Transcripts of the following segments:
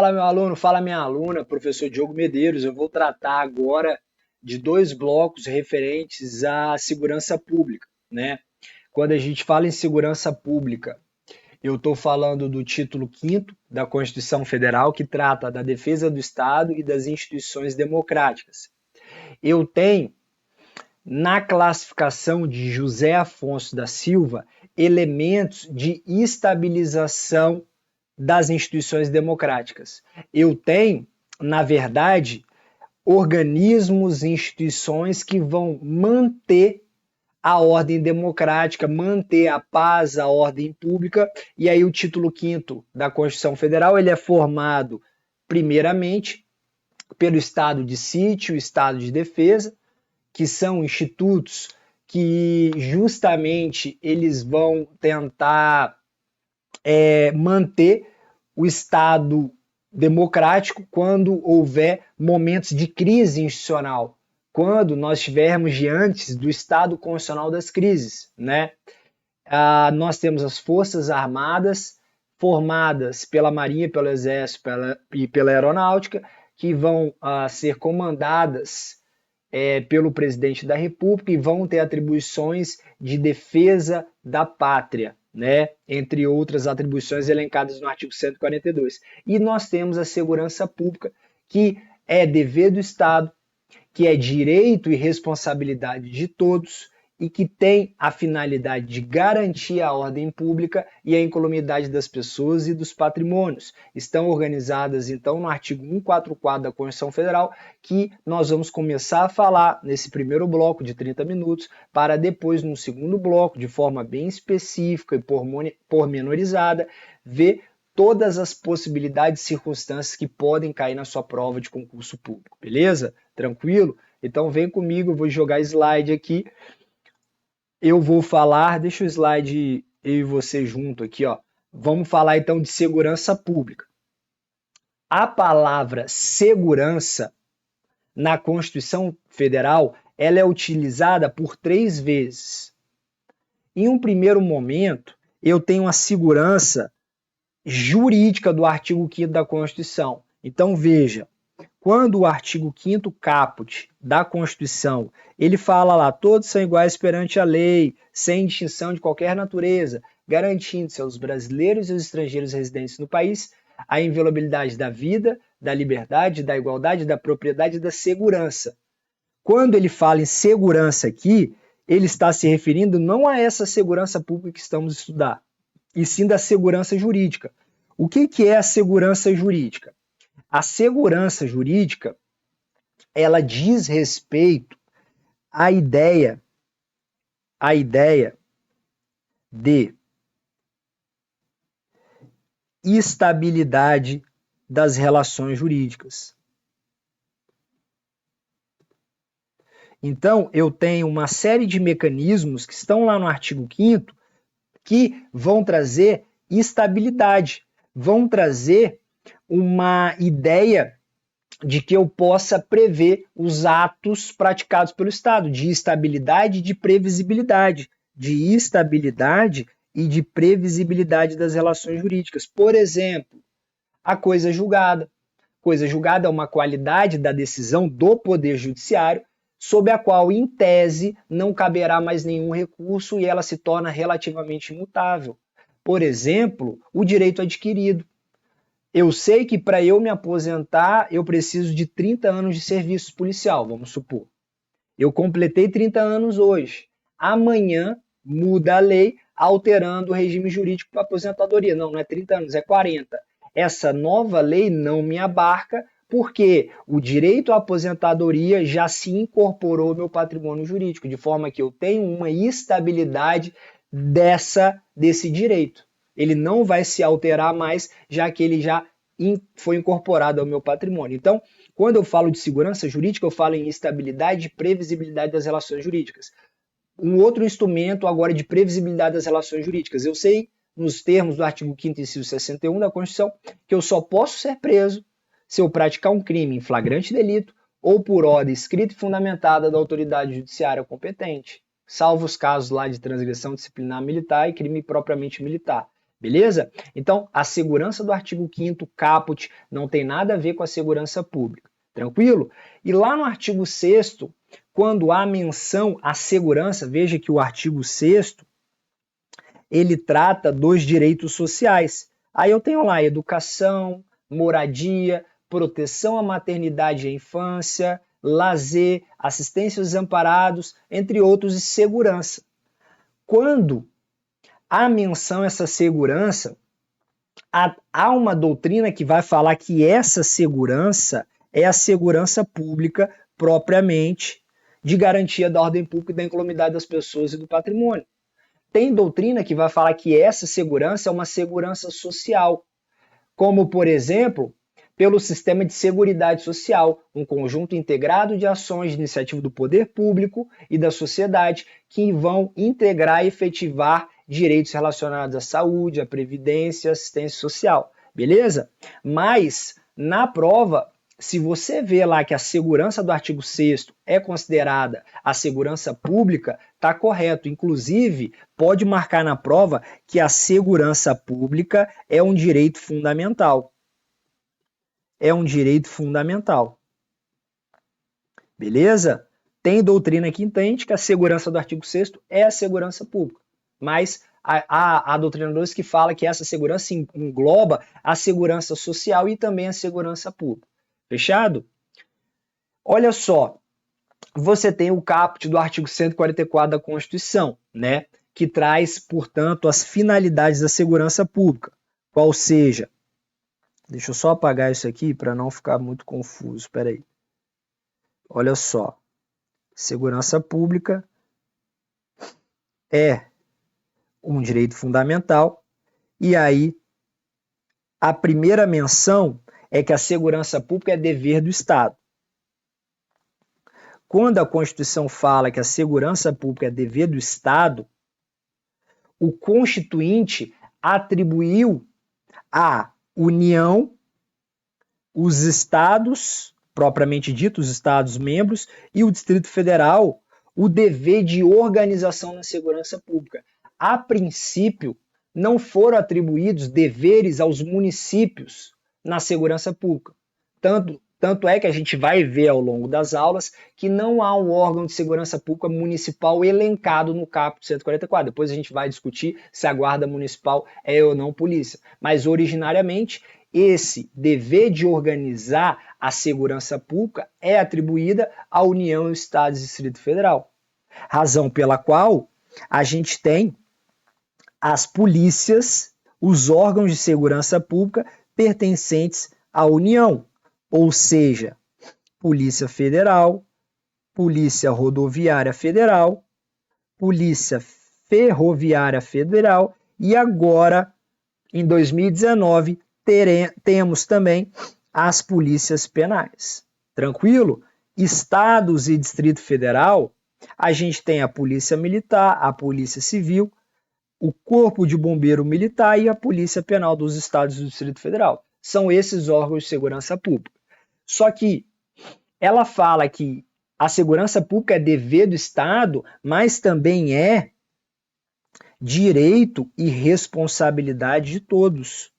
Fala, meu aluno, fala, minha aluna, professor Diogo Medeiros. Eu vou tratar agora de dois blocos referentes à segurança pública, né? Quando a gente fala em segurança pública, eu estou falando do título 5º da Constituição Federal, que trata da defesa do Estado e das instituições democráticas. Eu tenho, na classificação de José Afonso da Silva, elementos de estabilização das instituições democráticas. Eu tenho, na verdade, organismos e instituições que vão manter a ordem democrática, manter a paz, a ordem pública, e aí o título 5º da Constituição Federal, ele é formado primeiramente pelo estado de sítio, estado de defesa, que são institutos que justamente eles vão tentar manter o Estado democrático quando houver momentos de crise institucional, quando nós estivermos diante do estado constitucional das crises, né? Nós temos as Forças Armadas formadas pela Marinha, pelo Exército e pela Aeronáutica, que vão ser comandadas pelo presidente da República e vão ter atribuições de defesa da pátria, né? Entre outras atribuições elencadas no artigo 142. E nós temos a segurança pública, que é dever do Estado, que é direito e responsabilidade de todos e que tem a finalidade de garantir a ordem pública e a incolumidade das pessoas e dos patrimônios. Estão organizadas, então, no artigo 144 da Constituição Federal, que nós vamos começar a falar nesse primeiro bloco de 30 minutos, para depois, no segundo bloco, de forma bem específica e pormenorizada, ver todas as possibilidades e circunstâncias que podem cair na sua prova de concurso público, beleza? Tranquilo? Então vem comigo, eu vou jogar slide aqui. Eu vou falar, deixa o slide eu e você junto aqui, ó. Vamos falar então de segurança pública. A palavra segurança na Constituição Federal, ela é utilizada por 3 vezes. Em um primeiro momento, eu tenho a segurança jurídica do artigo 5º da Constituição. Então veja, quando o artigo 5º caput da Constituição, ele fala lá, todos são iguais perante a lei, sem distinção de qualquer natureza, garantindo-se aos brasileiros e aos estrangeiros residentes no país a inviolabilidade da vida, da liberdade, da igualdade, da propriedade e da segurança. Quando ele fala em segurança aqui, ele está se referindo não a essa segurança pública que estamos a estudar, e sim da segurança jurídica. O que é a segurança jurídica? A segurança jurídica, ela diz respeito à ideia de estabilidade das relações jurídicas. Então, eu tenho uma série de mecanismos que estão lá no artigo 5º que vão trazer estabilidade, vão trazer uma ideia de que eu possa prever os atos praticados pelo Estado, de estabilidade e de previsibilidade, de estabilidade e de previsibilidade das relações jurídicas. Por exemplo, a coisa julgada. Coisa julgada é uma qualidade da decisão do Poder Judiciário sob a qual, em tese, não caberá mais nenhum recurso e ela se torna relativamente imutável. Por exemplo, o direito adquirido. Eu sei que para eu me aposentar, eu preciso de 30 anos de serviço policial, vamos supor. Eu completei 30 anos hoje. Amanhã muda a lei alterando o regime jurídico para aposentadoria. Não é 30 anos, é 40. Essa nova lei não me abarca porque o direito à aposentadoria já se incorporou ao meu patrimônio jurídico, de forma que eu tenho uma estabilidade desse direito. Ele não vai se alterar mais, já que ele já foi incorporado ao meu patrimônio. Então, quando eu falo de segurança jurídica, eu falo em estabilidade e previsibilidade das relações jurídicas. Um outro instrumento agora de previsibilidade das relações jurídicas. Eu sei, nos termos do artigo 5º, inciso 61 da Constituição, que eu só posso ser preso se eu praticar um crime em flagrante delito ou por ordem escrita e fundamentada da autoridade judiciária competente, salvo os casos lá de transgressão disciplinar militar e crime propriamente militar. Beleza? Então, a segurança do artigo 5º caput não tem nada a ver com a segurança pública. Tranquilo? E lá no artigo 6º, quando há menção à segurança, veja que o artigo 6º, ele trata dos direitos sociais. Aí eu tenho lá educação, moradia, proteção à maternidade e à infância, lazer, assistência aos desamparados, entre outros, e segurança. Quando há menção a essa segurança, há uma doutrina que vai falar que essa segurança é a segurança pública propriamente, de garantia da ordem pública e da incolumidade das pessoas e do patrimônio. Tem doutrina que vai falar que essa segurança é uma segurança social, como, por exemplo, pelo sistema de seguridade social, um conjunto integrado de ações de iniciativa do poder público e da sociedade que vão integrar e efetivar direitos relacionados à saúde, à previdência e assistência social, beleza? Mas, na prova, se você vê lá que a segurança do artigo 6º é considerada a segurança pública, está correto. Inclusive, pode marcar na prova que a segurança pública é um direito fundamental. É um direito fundamental. Beleza? Tem doutrina que entende que a segurança do artigo 6º é a segurança pública. Mas há doutrinadores que falam que essa segurança engloba a segurança social e também a segurança pública. Fechado? Olha só, você tem o caput do artigo 144 da Constituição, né, que traz, portanto, as finalidades da segurança pública, qual seja, deixa eu só apagar isso aqui para não ficar muito confuso, espera aí. Olha só, segurança pública é um direito fundamental, e aí a primeira menção é que a segurança pública é dever do Estado. Quando a Constituição fala que a segurança pública é dever do Estado, o Constituinte atribuiu à União, os Estados, propriamente dito, os Estados-membros, e o Distrito Federal, o dever de organização na segurança pública. A princípio, não foram atribuídos deveres aos municípios na segurança pública. Tanto é que a gente vai ver ao longo das aulas que não há um órgão de segurança pública municipal elencado no caput 144. Depois a gente vai discutir se a guarda municipal é ou não polícia. Mas originariamente esse dever de organizar a segurança pública é atribuída à União, Estados e Distrito Federal. Razão pela qual a gente tem as polícias, os órgãos de segurança pública pertencentes à União, ou seja, Polícia Federal, Polícia Rodoviária Federal, Polícia Ferroviária Federal e agora, em 2019, temos também as polícias penais. Tranquilo? Estados e Distrito Federal, a gente tem a Polícia Militar, a Polícia Civil, o Corpo de Bombeiro Militar e a Polícia Penal dos Estados e do Distrito Federal. São esses órgãos de segurança pública. Só que ela fala que a segurança pública é dever do Estado, mas também é direito e responsabilidade de todos.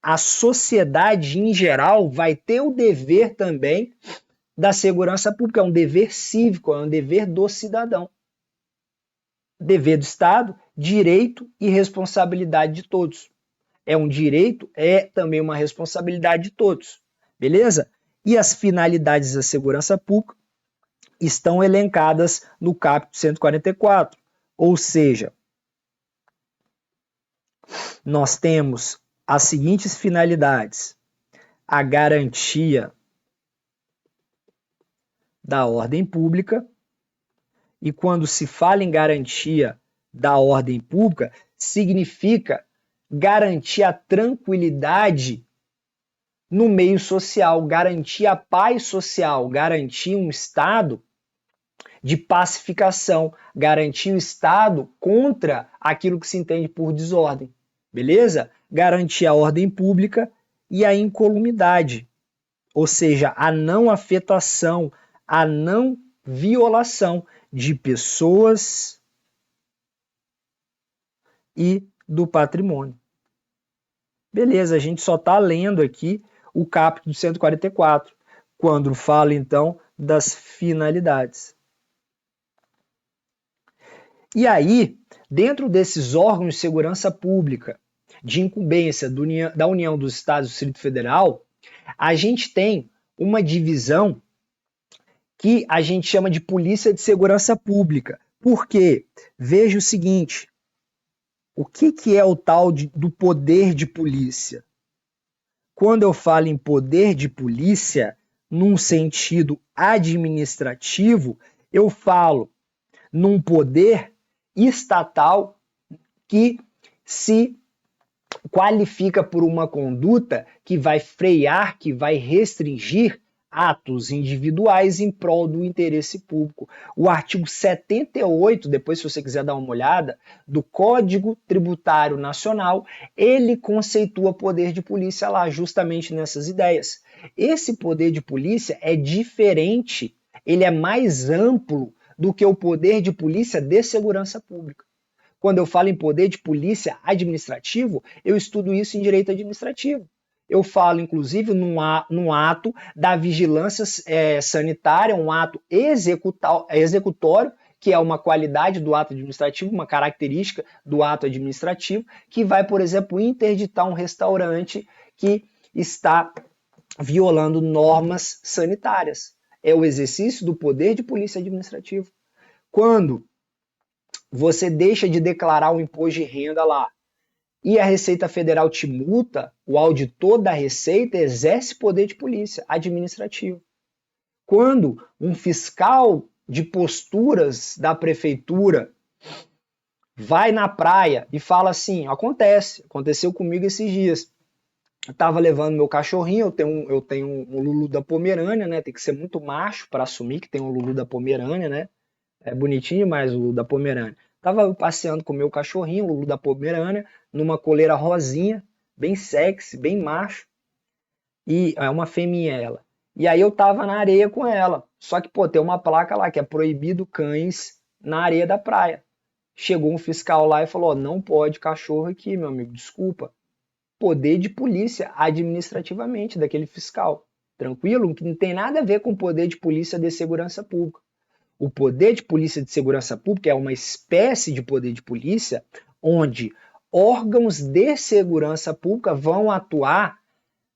A sociedade em geral vai ter o dever também da segurança pública, é um dever cívico, é um dever do cidadão. Dever do Estado, direito e responsabilidade de todos. É um direito, é também uma responsabilidade de todos. Beleza? E as finalidades da segurança pública estão elencadas no caput 144. Ou seja, nós temos as seguintes finalidades: a garantia da ordem pública, e quando se fala em garantia da ordem pública, significa garantir a tranquilidade no meio social, garantir a paz social, garantir um estado de pacificação, garantir o estado contra aquilo que se entende por desordem, beleza? Garantir a ordem pública e a incolumidade, ou seja, a não afetação, a não violação de pessoas, e do patrimônio. Beleza, a gente só está lendo aqui o caput do 144, quando fala, então, das finalidades. E aí, dentro desses órgãos de segurança pública, de incumbência da União dos Estados do Distrito Federal, a gente tem uma divisão que a gente chama de Polícia de Segurança Pública. Por quê? Veja o seguinte, o que é o tal do poder de polícia? Quando eu falo em poder de polícia, num sentido administrativo, eu falo num poder estatal que se qualifica por uma conduta que vai frear, que vai restringir atos individuais em prol do interesse público. O artigo 78, depois se você quiser dar uma olhada, do Código Tributário Nacional, ele conceitua poder de polícia lá, justamente nessas ideias. Esse poder de polícia é diferente, ele é mais amplo do que o poder de polícia de segurança pública. Quando eu falo em poder de polícia administrativo, eu estudo isso em direito administrativo. Eu falo, inclusive, num ato da vigilância sanitária, um ato executório, que é uma qualidade do ato administrativo, uma característica do ato administrativo, que vai, por exemplo, interditar um restaurante que está violando normas sanitárias. É o exercício do poder de polícia administrativo. Quando você deixa de declarar o imposto de renda lá e a Receita Federal te multa, o auditor da Receita exerce poder de polícia administrativo. Quando um fiscal de posturas da prefeitura vai na praia e fala assim, aconteceu comigo esses dias, eu estava levando meu cachorrinho, eu tenho um Lulu da Pomerânia, né? Tem que ser muito macho para assumir que tem um Lulu da Pomerânia, né? É bonitinho demais o Lulu da Pomerânia. Tava passeando com o meu cachorrinho, o Lulu da Pomerânia, numa coleira rosinha, bem sexy, bem macho. E é uma fêmea ela. E aí eu tava na areia com ela. Só que, pô, tem uma placa lá que é proibido cães na areia da praia. Chegou um fiscal lá e falou: ó, não pode cachorro aqui, meu amigo, desculpa. Poder de polícia administrativamente daquele fiscal. Tranquilo? Que não tem nada a ver com poder de polícia de segurança pública. O poder de polícia de segurança pública é uma espécie de poder de polícia onde órgãos de segurança pública vão atuar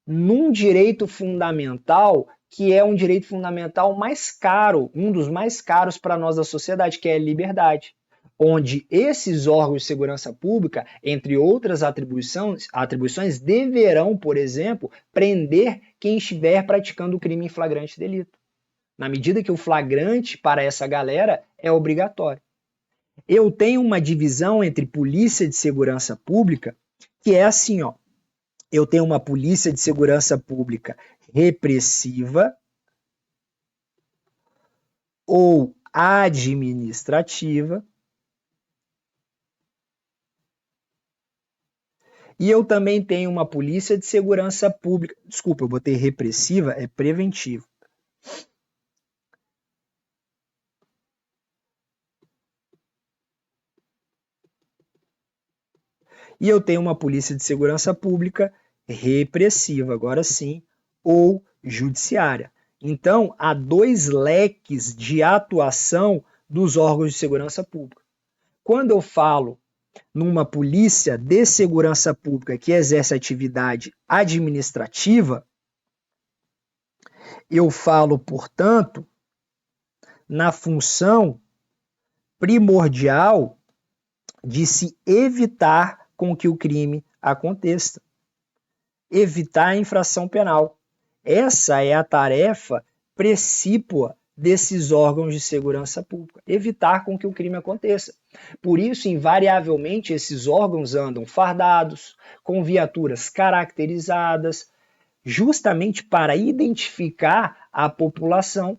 num direito fundamental que é um direito fundamental mais caro, um dos mais caros para nós da sociedade, que é a liberdade. Onde esses órgãos de segurança pública, entre outras atribuições deverão, por exemplo, prender quem estiver praticando o crime em flagrante delito. Na medida que o flagrante para essa galera é obrigatório. Eu tenho uma divisão entre polícia de segurança pública que é assim, ó. Eu tenho uma polícia de segurança pública repressiva ou administrativa. E eu também tenho uma polícia de segurança pública. Desculpa, eu botei repressiva, é preventivo. E eu tenho uma polícia de segurança pública repressiva, agora sim, ou judiciária. Então, há dois leques de atuação dos órgãos de segurança pública. Quando eu falo numa polícia de segurança pública que exerce atividade administrativa, eu falo, portanto, na função primordial de se evitar com que o crime aconteça. Evitar a infração penal. Essa é a tarefa precípua desses órgãos de segurança pública, evitar com que o crime aconteça. Por isso, invariavelmente, esses órgãos andam fardados, com viaturas caracterizadas, justamente para identificar a população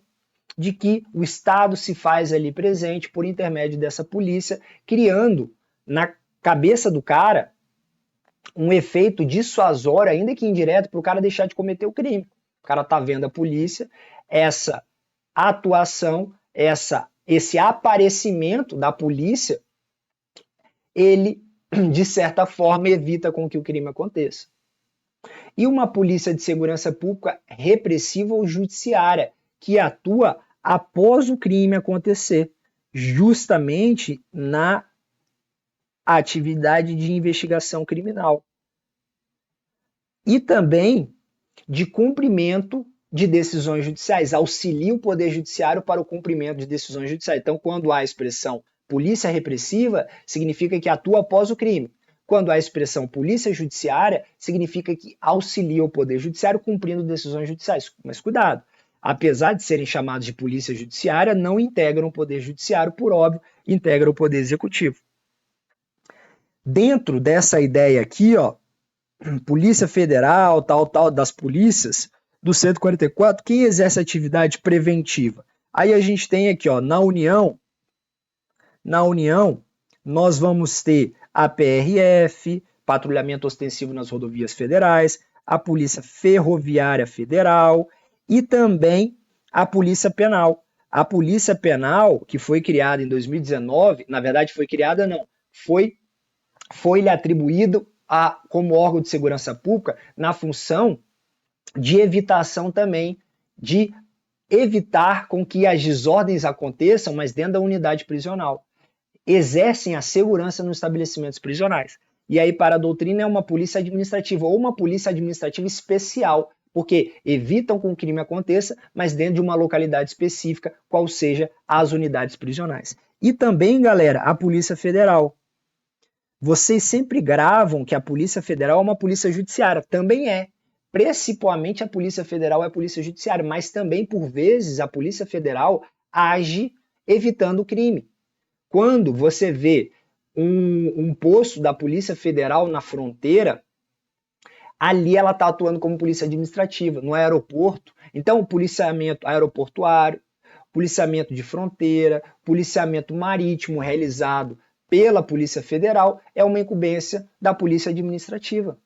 de que o Estado se faz ali presente por intermédio dessa polícia, criando na cabeça do cara um efeito dissuasório, ainda que indireto, para o cara deixar de cometer o crime. O cara está vendo a polícia, essa atuação, esse aparecimento da polícia, ele de certa forma, evita com que o crime aconteça. E uma polícia de segurança pública repressiva ou judiciária, que atua após o crime acontecer, justamente na atividade de investigação criminal. E também de cumprimento de decisões judiciais, auxilia o Poder Judiciário para o cumprimento de decisões judiciais. Então, quando há a expressão polícia repressiva, significa que atua após o crime. Quando há a expressão polícia judiciária, significa que auxilia o Poder Judiciário cumprindo decisões judiciais. Mas cuidado, apesar de serem chamados de polícia judiciária, não integram o Poder Judiciário, por óbvio, integram o Poder Executivo. Dentro dessa ideia aqui, ó, Polícia Federal, tal, das polícias, do 144, quem exerce atividade preventiva? Aí a gente tem aqui, ó, na União, nós vamos ter a PRF, patrulhamento ostensivo nas rodovias federais, a Polícia Ferroviária Federal e também a Polícia Penal. A Polícia Penal, que foi criada em 2019, na verdade foi criada não, foi-lhe atribuído como órgão de segurança pública na função de evitação também, de evitar com que as desordens aconteçam, mas dentro da unidade prisional. Exercem a segurança nos estabelecimentos prisionais. E aí, para a doutrina, é uma polícia administrativa ou uma polícia administrativa especial, porque evitam que o crime aconteça, mas dentro de uma localidade específica, qual seja as unidades prisionais. E também, galera, a Polícia Federal. Vocês sempre gravam que a Polícia Federal é uma polícia judiciária. Também é. Principalmente a Polícia Federal é a polícia judiciária, mas também, por vezes, a Polícia Federal age evitando o crime. Quando você vê um posto da Polícia Federal na fronteira, ali ela está atuando como polícia administrativa, no aeroporto. Então, o policiamento aeroportuário, policiamento de fronteira, policiamento marítimo realizado pela Polícia Federal é uma incumbência da Polícia Administrativa,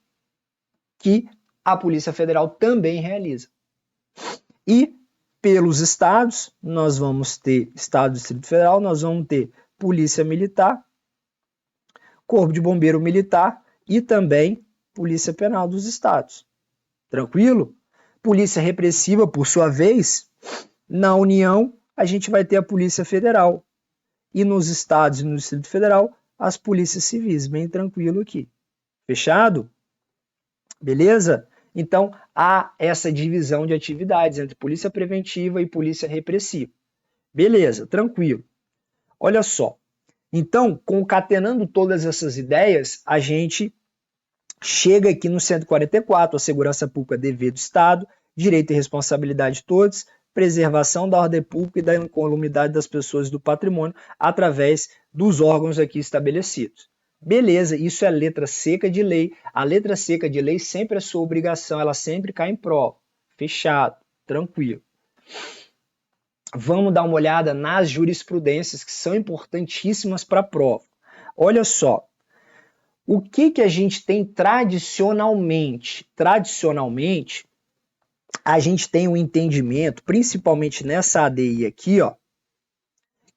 que a Polícia Federal também realiza. E pelos estados, nós vamos ter Estado e Distrito Federal, nós vamos ter Polícia Militar, Corpo de Bombeiro Militar e também Polícia Penal dos estados. Tranquilo? Polícia Repressiva, por sua vez, na União, a gente vai ter a Polícia Federal. E nos estados e no Distrito Federal, as polícias civis. Bem tranquilo aqui. Fechado? Beleza? Então, há essa divisão de atividades entre polícia preventiva e polícia repressiva. Beleza, tranquilo. Olha só. Então, concatenando todas essas ideias, a gente chega aqui no 144, a segurança pública, dever do Estado, direito e responsabilidade de todos, preservação da ordem pública e da incolumidade das pessoas e do patrimônio através dos órgãos aqui estabelecidos. Beleza, isso é letra seca de lei. A letra seca de lei sempre é sua obrigação, ela sempre cai em prova. Fechado, tranquilo. Vamos dar uma olhada nas jurisprudências que são importantíssimas para a prova. Olha só, o que a gente tem tradicionalmente? Tradicionalmente, a gente tem um entendimento, principalmente nessa ADI aqui, ó,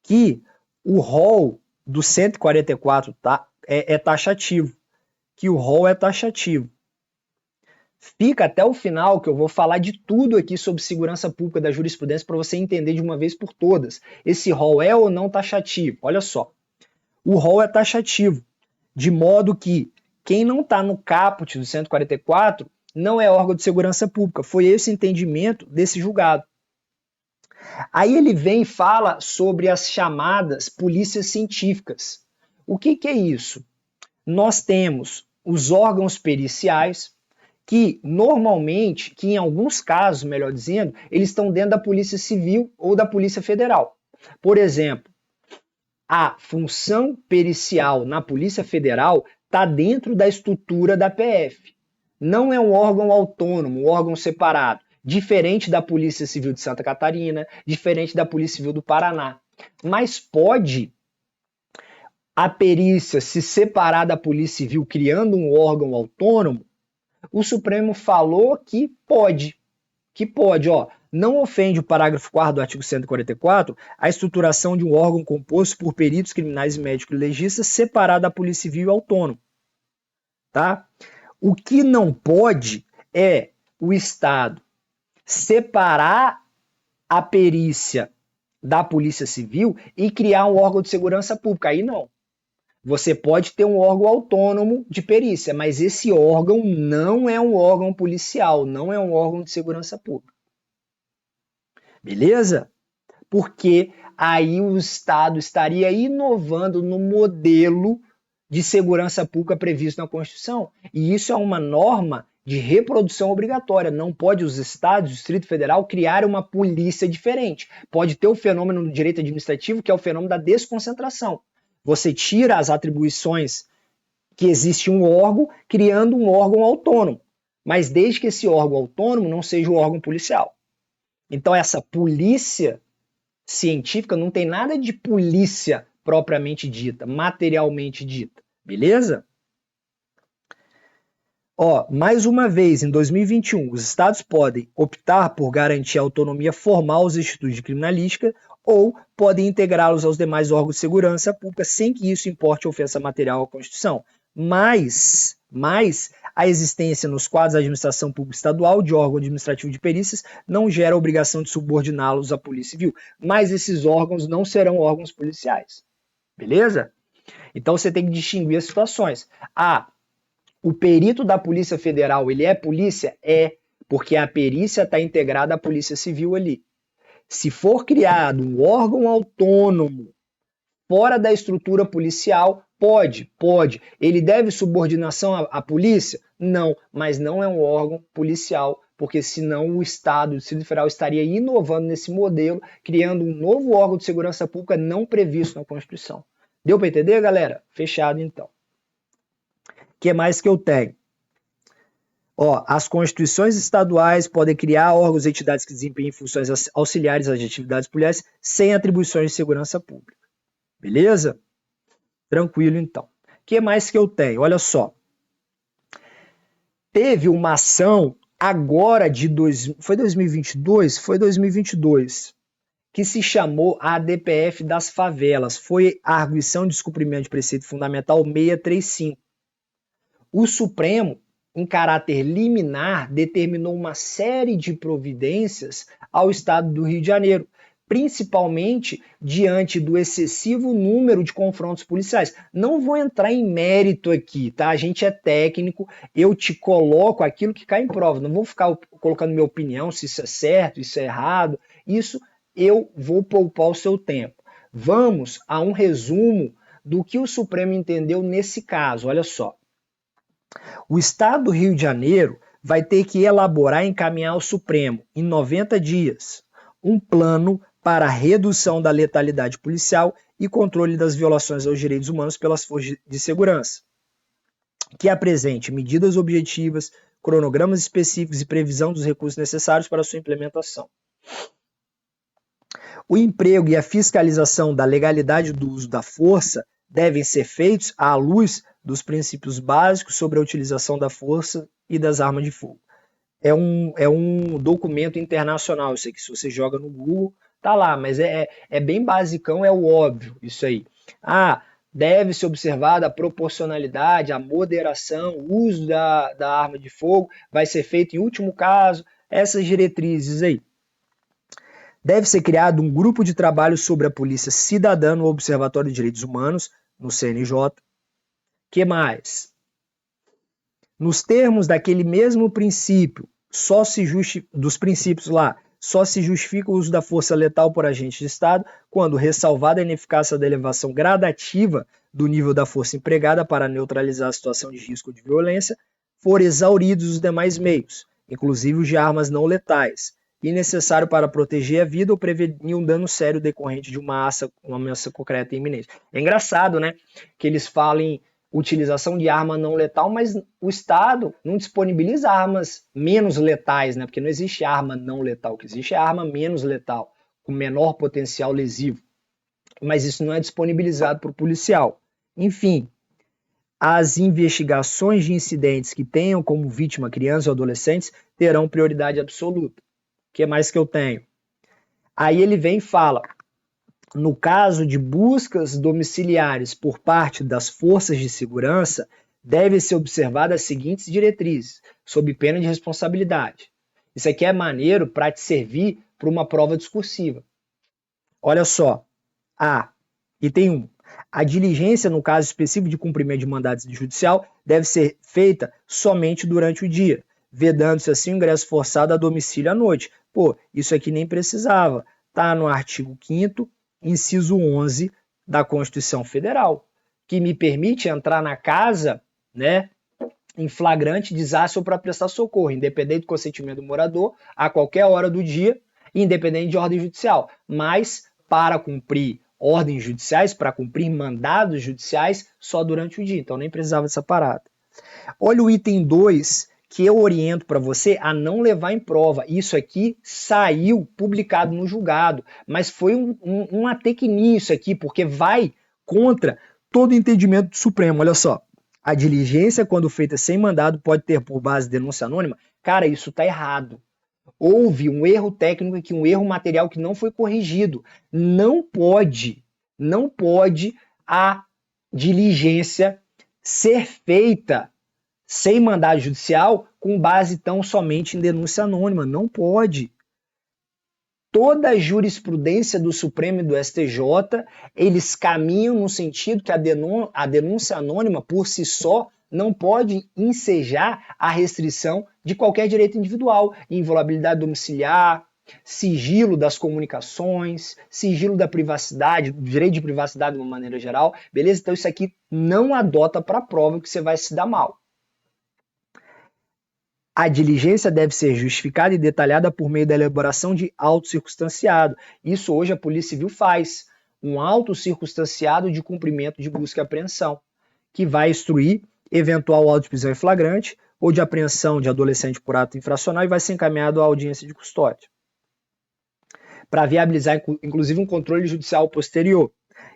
que o rol do 144 é taxativo, que o rol é taxativo. Fica até o final que eu vou falar de tudo aqui sobre segurança pública da jurisprudência para você entender de uma vez por todas. Esse rol é ou não taxativo? Olha só, o rol é taxativo, de modo que quem não está no caput do 144 não é órgão de segurança pública. Foi esse entendimento desse julgado. Aí ele vem e fala sobre as chamadas polícias científicas. O que é isso? Nós temos os órgãos periciais, que normalmente, que em alguns casos, melhor dizendo, eles estão dentro da Polícia Civil ou da Polícia Federal. Por exemplo, a função pericial na Polícia Federal está dentro da estrutura da PF. Não é um órgão autônomo, um órgão separado, diferente da Polícia Civil de Santa Catarina, diferente da Polícia Civil do Paraná. Mas pode a perícia se separar da Polícia Civil criando um órgão autônomo? O Supremo falou que pode, ó. não ofende o parágrafo 4º do artigo 144 a estruturação de um órgão composto por peritos criminais e médicos legistas separado da Polícia Civil e autônomo. Tá? O que não pode é o Estado separar a perícia da Polícia Civil e criar um órgão de segurança pública. Aí não. Você pode ter um órgão autônomo de perícia, mas esse órgão não é um órgão policial, não é um órgão de segurança pública. Beleza? Porque aí o Estado estaria inovando no modelo de segurança pública previsto na Constituição. E isso é uma norma de reprodução obrigatória. Não pode os estados, o Distrito Federal, criar uma polícia diferente. Pode ter o fenômeno do direito administrativo, que é o fenômeno da desconcentração. Você tira as atribuições que existe um órgão, criando um órgão autônomo. Mas desde que esse órgão autônomo não seja o órgão policial. Então essa polícia científica não tem nada de polícia propriamente dita, materialmente dita. Beleza? Ó, mais uma vez, em 2021, os estados podem optar por garantir autonomia formal aos institutos de criminalística ou podem integrá-los aos demais órgãos de segurança pública sem que isso importe ofensa material à Constituição. Mas a existência nos quadros da administração pública estadual de órgão administrativo de perícias não gera a obrigação de subordiná-los à Polícia Civil. Mas esses órgãos não serão órgãos policiais. Beleza? Então você tem que distinguir as situações. O perito da Polícia Federal, ele é polícia? É, porque a perícia está integrada à Polícia Civil ali. Se for criado um órgão autônomo fora da estrutura policial, pode. Ele deve subordinação à polícia? Não, mas não é um órgão policial, porque senão o Estado, o Distrito Federal, estaria inovando nesse modelo, criando um novo órgão de segurança pública não previsto na Constituição. Deu para entender, galera? Fechado, então. O que mais que eu tenho? Ó, as constituições estaduais podem criar órgãos e entidades que desempenhem funções auxiliares às atividades policiais sem atribuições de segurança pública. Beleza? Tranquilo, então. O que mais que eu tenho? Olha só. Teve uma ação agora foi 2022? Foi 2022. Que se chamou a ADPF das favelas. Foi a arguição de descumprimento de preceito fundamental 635. O Supremo, em caráter liminar, determinou uma série de providências ao Estado do Rio de Janeiro, principalmente diante do excessivo número de confrontos policiais. Não vou entrar em mérito aqui, tá? A gente é técnico, eu te coloco aquilo que cai em prova. Não vou ficar colocando minha opinião, se isso é certo, isso é errado. Isso eu vou poupar o seu tempo. Vamos a um resumo do que o Supremo entendeu nesse caso. Olha só. O Estado do Rio de Janeiro vai ter que elaborar e encaminhar ao Supremo, em 90 dias, um plano para a redução da letalidade policial e controle das violações aos direitos humanos pelas forças de segurança, que apresente medidas objetivas, cronogramas específicos e previsão dos recursos necessários para sua implementação. O emprego e a fiscalização da legalidade do uso da força devem ser feitos à luz dos princípios básicos sobre a utilização da força e das armas de fogo. É um documento internacional, isso aqui, se você joga no Google, tá lá, mas é bem basicão, é o óbvio, isso aí. Deve ser observada a proporcionalidade, a moderação, o uso da arma de fogo, vai ser feito em último caso, essas diretrizes aí. Deve ser criado um grupo de trabalho sobre a Polícia Cidadã no Observatório de Direitos Humanos, no CNJ. Que mais? Nos termos daquele mesmo princípio, dos princípios lá, só se justifica o uso da força letal por agente de Estado quando ressalvada a ineficácia da elevação gradativa do nível da força empregada para neutralizar a situação de risco de violência, for exauridos os demais meios, inclusive os de armas não letais, e necessário para proteger a vida ou prevenir um dano sério decorrente de uma ameaça concreta e iminente. É engraçado, né, que eles falem utilização de arma não letal, mas o Estado não disponibiliza armas menos letais, né? Porque não existe arma não letal, o que existe é arma menos letal, com menor potencial lesivo. Mas isso não é disponibilizado para o policial. Enfim, as investigações de incidentes que tenham como vítima crianças ou adolescentes terão prioridade absoluta. que mais que eu tenho? Aí ele vem e fala, no caso de buscas domiciliares por parte das forças de segurança, devem ser observadas as seguintes diretrizes, sob pena de responsabilidade. Isso aqui é maneiro para te servir para uma prova discursiva. Olha só, item 1. A diligência, no caso específico de cumprimento de mandado judicial, deve ser feita somente durante o dia, vedando-se assim o ingresso forçado a domicílio à noite. Pô, isso aqui nem precisava. Está no artigo 5º, inciso 11 da Constituição Federal, que me permite entrar na casa, né, em flagrante desastre ou para prestar socorro, independente do consentimento do morador, a qualquer hora do dia, independente de ordem judicial. Mas, para cumprir ordens judiciais, para cumprir mandados judiciais, só durante o dia. Então, nem precisava dessa parada. Olha o item 2, que eu oriento para você a não levar em prova. Isso aqui saiu publicado no julgado, mas foi um atecninho isso aqui, porque vai contra todo o entendimento do Supremo. Olha só, a diligência, quando feita sem mandado, pode ter por base denúncia anônima. Cara, isso está errado. Houve um erro técnico aqui, um erro material que não foi corrigido. Não pode a diligência ser feita sem mandado judicial com base tão somente em denúncia anônima. Não pode. Toda a jurisprudência do Supremo e do STJ, eles caminham no sentido que a denúncia anônima, por si só, não pode ensejar a restrição de qualquer direito individual, inviolabilidade domiciliar, sigilo das comunicações, sigilo da privacidade, direito de privacidade de uma maneira geral, beleza? Então isso aqui não adota para prova que você vai se dar mal. A diligência deve ser justificada e detalhada por meio da elaboração de auto circunstanciado. Isso hoje a Polícia Civil faz, um auto circunstanciado de cumprimento de busca e apreensão, que vai instruir eventual auto de prisão em flagrante ou de apreensão de adolescente por ato infracional e vai ser encaminhado à audiência de custódia, para viabilizar, inclusive, um controle judicial posterior.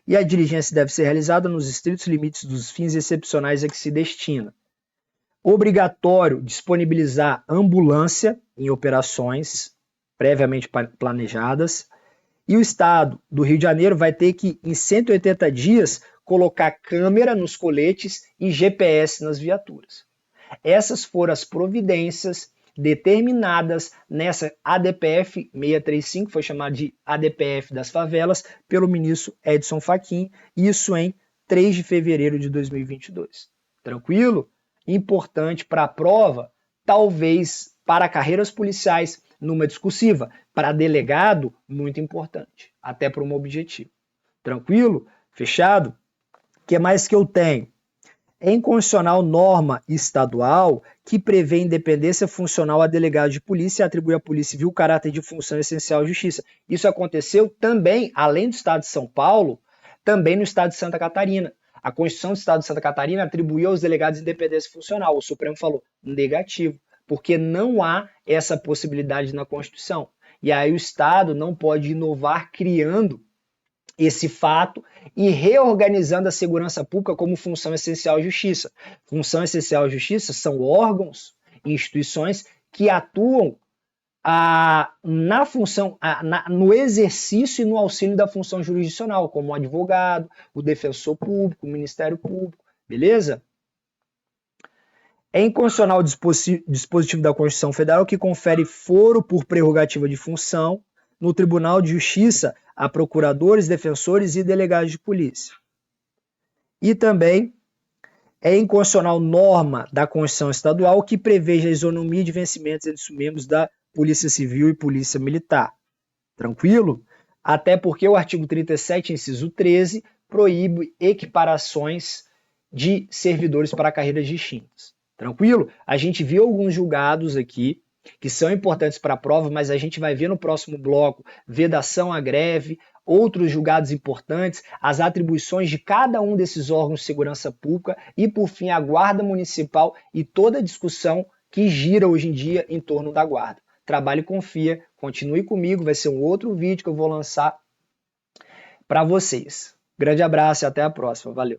E a diligência deve ser realizada nos estritos limites dos fins excepcionais a que se destina. Obrigatório disponibilizar ambulância em operações previamente planejadas. E o Estado do Rio de Janeiro vai ter que, em 180 dias, colocar câmera nos coletes e GPS nas viaturas. Essas foram as providências determinadas nessa ADPF 635, foi chamada de ADPF das favelas, pelo ministro Edson Fachin, isso em 3 de fevereiro de 2022. Tranquilo? Importante para a prova, talvez para carreiras policiais, numa discursiva. Para delegado, muito importante, até para um objetivo. Tranquilo? Fechado? O que mais que eu tenho? É inconstitucional norma estadual que prevê independência funcional a delegado de polícia e atribui à Polícia Civil o caráter de função essencial à justiça. Isso aconteceu também, além do Estado de São Paulo, também no Estado de Santa Catarina. A Constituição do Estado de Santa Catarina atribuiu aos delegados independência funcional. O Supremo falou negativo, porque não há essa possibilidade na Constituição. E aí o Estado não pode inovar criando esse fato e reorganizando a segurança pública como função essencial à justiça. Função essencial à justiça são órgãos e instituições que atuam na função, no exercício e no auxílio da função jurisdicional, como o advogado, o defensor público, o Ministério Público, beleza? É inconstitucional o dispositivo da Constituição Federal que confere foro por prerrogativa de função no Tribunal de Justiça a procuradores, defensores e delegados de polícia. E também é inconstitucional norma da Constituição Estadual que preveja a isonomia de vencimentos entre os membros da Polícia Civil e Polícia Militar. Tranquilo? Até porque o artigo 37, inciso 13, proíbe equiparações de servidores para carreiras distintas. Tranquilo? A gente viu alguns julgados aqui que são importantes para a prova, mas a gente vai ver no próximo bloco vedação à greve, outros julgados importantes, as atribuições de cada um desses órgãos de segurança pública e, por fim, a Guarda Municipal e toda a discussão que gira hoje em dia em torno da Guarda. Trabalhe e confia, continue comigo, vai ser um outro vídeo que eu vou lançar para vocês. Grande abraço e até a próxima. Valeu!